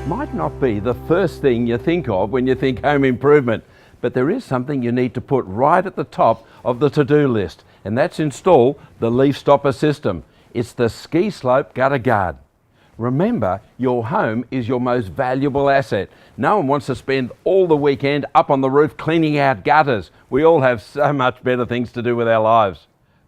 might not be the first thing you think of when you think home improvement, but there is something you need to put right at the top of the to-do list, and that's install the leaf stopper system. It's the ski slope gutter guard. Remember, your home is your most valuable asset. No one wants to spend all the weekend up on the roof cleaning out gutters. We all have so much better things to do with our lives.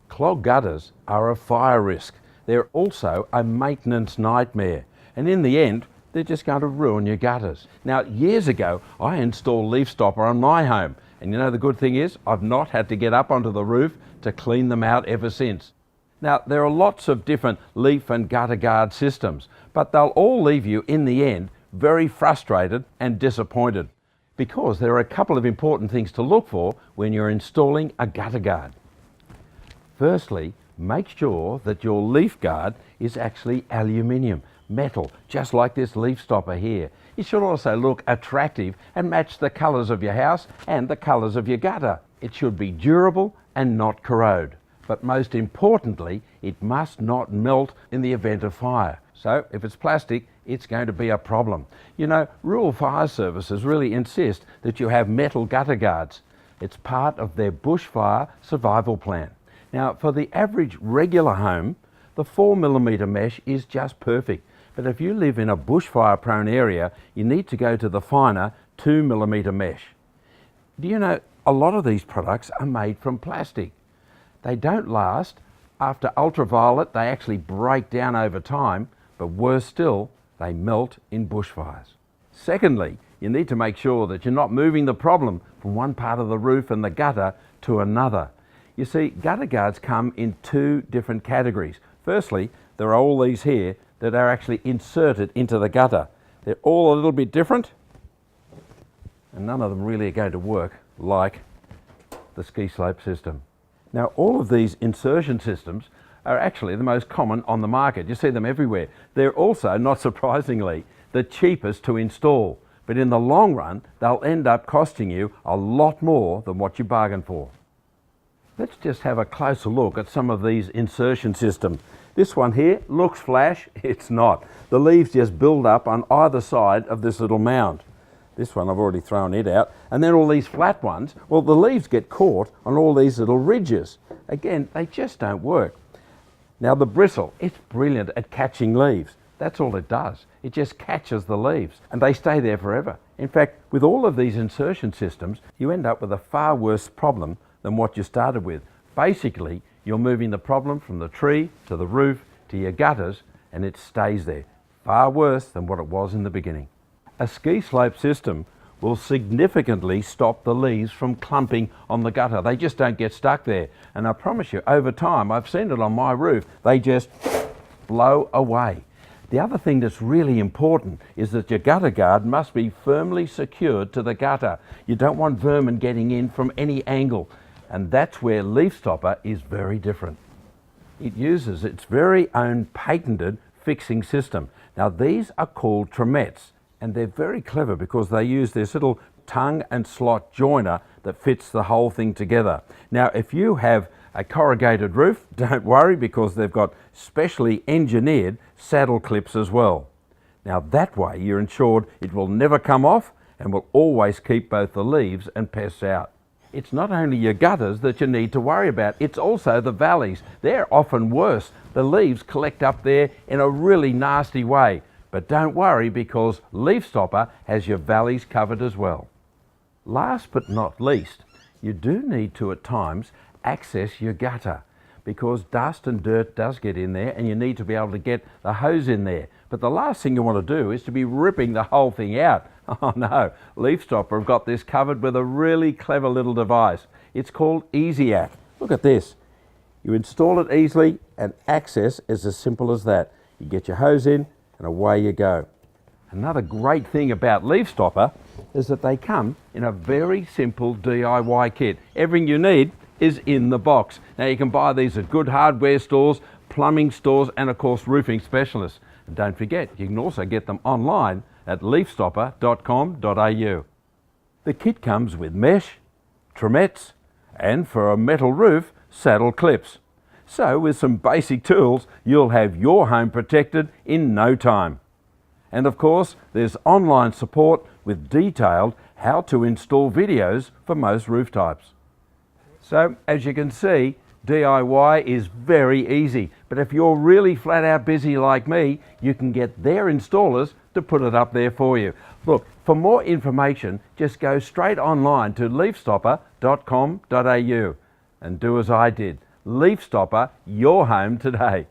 Clogged gutters are a fire risk. They're also a maintenance nightmare. And in the end, they're just going to ruin your gutters. Now, years ago, I installed leaf stopper on my home. And you know the good thing is, I've not had to get up onto the roof to clean them out ever since. Now, there are lots of different leaf and gutter guard systems, but they'll all leave you in the end very frustrated and disappointed, because there are a couple of important things to look for when you're installing a gutter guard. Firstly, make sure that your leaf guard is actually aluminium, metal, just like this leaf stopper here. It should also look attractive and match the colours of your house and the colours of your gutter. It should be durable and not corrode. But most importantly, it must not melt in the event of fire. So if it's plastic, it's going to be a problem. You know, rural fire services really insist that you have metal gutter guards. It's part of their bushfire survival plan. Now, for the average regular home, the 4mm mesh is just perfect. But if you live in a bushfire prone area, you need to go to the finer 2mm mesh. Do you know, a lot of these products are made from plastic. They don't last. After ultraviolet, they actually break down over time, but worse still, they melt in bushfires. Secondly, you need to make sure that you're not moving the problem from one part of the roof and the gutter to another. You see, gutter guards come in two different categories. Firstly, there are all these here that are actually inserted into the gutter. They're all a little bit different, and none of them really are going to work like the ski slope system. Now, all of these insertion systems are actually the most common on the market. You see them everywhere. They're also, not surprisingly, the cheapest to install. But in the long run, they'll end up costing you a lot more than what you bargained for. Let's just have a closer look at some of these insertion systems. This one here looks flash. It's not. The leaves just build up on either side of this little mound. This one, I've already thrown it out. And then all these flat ones, well, the leaves get caught on all these little ridges. Again, they just don't work. Now the bristle, it's brilliant at catching leaves. That's all it does. It just catches the leaves and they stay there forever. In fact, with all of these insertion systems, you end up with a far worse problem than what you started with. Basically, you're moving the problem from the tree to the roof to your gutters, and it stays there. Far worse than what it was in the beginning. A ski slope system will significantly stop the leaves from clumping on the gutter. They just don't get stuck there. And I promise you, over time, I've seen it on my roof, they just blow away. The other thing that's really important is that your gutter guard must be firmly secured to the gutter. You don't want vermin getting in from any angle. And that's where leaf stopper is very different. It uses its very own patented fixing system. Now, these are called tremettes. And they're very clever because they use this little tongue and slot joiner that fits the whole thing together. Now, if you have a corrugated roof, don't worry, because they've got specially engineered saddle clips as well. Now, that way you're ensured it will never come off and will always keep both the leaves and pests out. It's not only your gutters that you need to worry about, it's also the valleys. They're often worse. The leaves collect up there in a really nasty way. But don't worry, because leaf stopper has your valleys covered as well. Last but not least, you do need to at times access your gutter, because dust and dirt does get in there and you need to be able to get the hose in there. But the last thing you want to do is to be ripping the whole thing out. Oh no, leaf stopper have got this covered with a really clever little device. It's called EasyAct. Look at this. You install it easily and access is as simple as that. You get your hose in, and away you go. Another great thing about leaf stopper is that they come in a very simple DIY kit. Everything you need is in the box. Now, you can buy these at good hardware stores, plumbing stores, and of course roofing specialists. And don't forget, you can also get them online at leafstopper.com.au. The kit comes with mesh, tremettes, and for a metal roof, saddle clips. So with some basic tools, you'll have your home protected in no time. And of course, there's online support with detailed how to install videos for most roof types. So as you can see, DIY is very easy, but if you're really flat out busy like me, you can get their installers to put it up there for you. Look, for more information, just go straight online to leafstopper.com.au and do as I did. Leaf Stopper your home today.